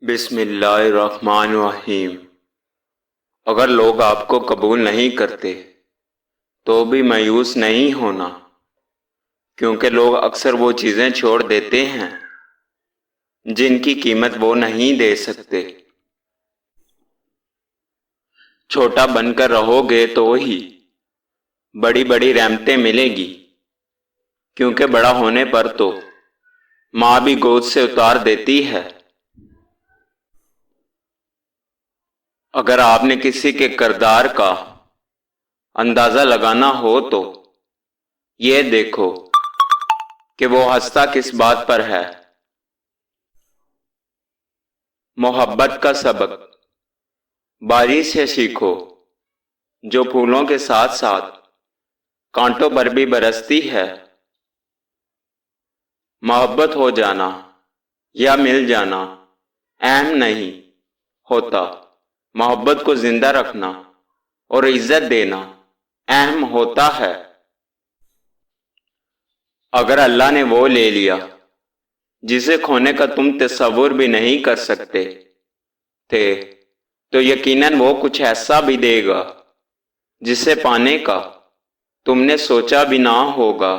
بسم اللہ الرحمن الرحیم۔ اگر لوگ آپ کو قبول نہیں کرتے تو بھی مایوس نہیں ہونا، کیونکہ لوگ اکثر وہ چیزیں چھوڑ دیتے ہیں جن کی قیمت وہ نہیں دے سکتے۔ چھوٹا بن کر رہو گے تو ہی بڑی بڑی رحمتیں ملیں گی، کیونکہ بڑا ہونے پر تو ماں بھی گود سے اتار دیتی ہے۔ اگر آپ نے کسی کے کردار کا اندازہ لگانا ہو تو یہ دیکھو کہ وہ ہنستا کس بات پر ہے۔ محبت کا سبق باری سے سیکھو، جو پھولوں کے ساتھ ساتھ کانٹوں پر بھی برستی ہے۔ محبت ہو جانا یا مل جانا اہم نہیں ہوتا، محبت کو زندہ رکھنا اور عزت دینا اہم ہوتا ہے۔ اگر اللہ نے وہ لے لیا جسے کھونے کا تم تصور بھی نہیں کر سکتے تھے، تو یقیناً وہ کچھ ایسا بھی دے گا جسے پانے کا تم نے سوچا بھی نہ ہوگا۔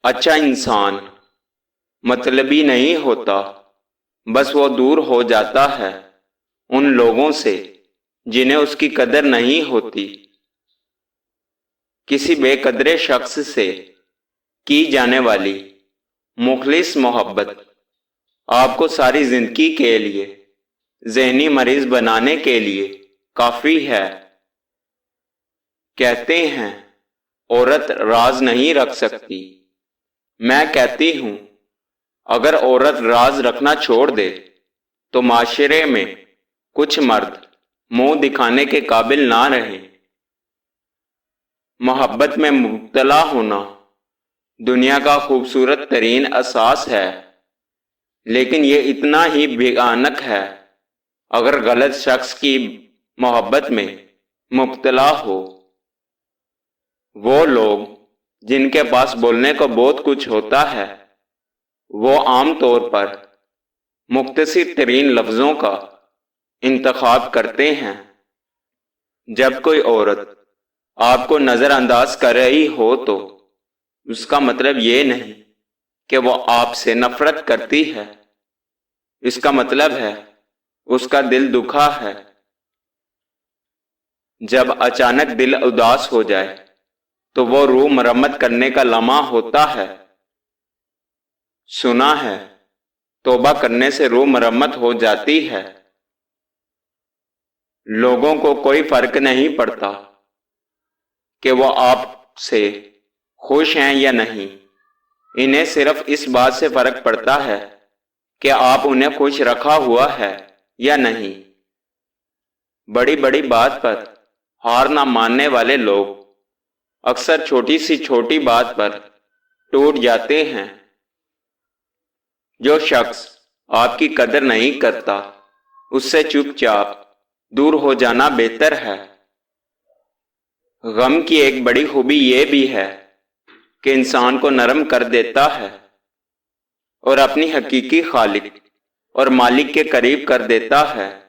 اچھا انسان مطلبی نہیں ہوتا، بس وہ دور ہو جاتا ہے ان لوگوں سے جنہیں اس کی قدر نہیں ہوتی۔ کسی بے قدر شخص سے کی جانے والی مخلص محبت آپ کو ساری زندگی کے لیے ذہنی مریض بنانے کے لیے کافی ہے۔ کہتے ہیں عورت راز نہیں رکھ سکتی، میں کہتی ہوں اگر عورت راز رکھنا چھوڑ دے تو معاشرے میں کچھ مرد منہ دکھانے کے قابل نہ رہیں۔ محبت میں مبتلا ہونا دنیا کا خوبصورت ترین احساس ہے، لیکن یہ اتنا ہی بھیانک ہے اگر غلط شخص کی محبت میں مبتلا ہو۔ وہ لوگ جن کے پاس بولنے کو بہت کچھ ہوتا ہے، وہ عام طور پر مختصر ترین لفظوں کا انتخاب کرتے ہیں۔ جب کوئی عورت آپ کو نظر انداز کر رہی ہو تو اس کا مطلب یہ نہیں کہ وہ آپ سے نفرت کرتی ہے، اس کا مطلب ہے اس کا دل دکھا ہے۔ جب اچانک دل اداس ہو جائے تو وہ روح مرمت کرنے کا لمحہ ہوتا ہے۔ سنا ہے توبہ کرنے سے روح مرمت ہو جاتی ہے۔ لوگوں کو کوئی فرق نہیں پڑتا کہ وہ آپ سے خوش ہیں یا نہیں، انہیں صرف اس بات سے فرق پڑتا ہے کہ آپ انہیں خوش رکھا ہوا ہے یا نہیں۔ بڑی بڑی بات پر ہار نہ ماننے والے لوگ اکثر چھوٹی سی چھوٹی بات پر ٹوٹ جاتے ہیں۔ جو شخص آپ کی قدر نہیں کرتا اس سے چپ چاپ دور ہو جانا بہتر ہے۔ غم کی ایک بڑی خوبی یہ بھی ہے کہ انسان کو نرم کر دیتا ہے اور اپنی حقیقی خالق اور مالک کے قریب کر دیتا ہے۔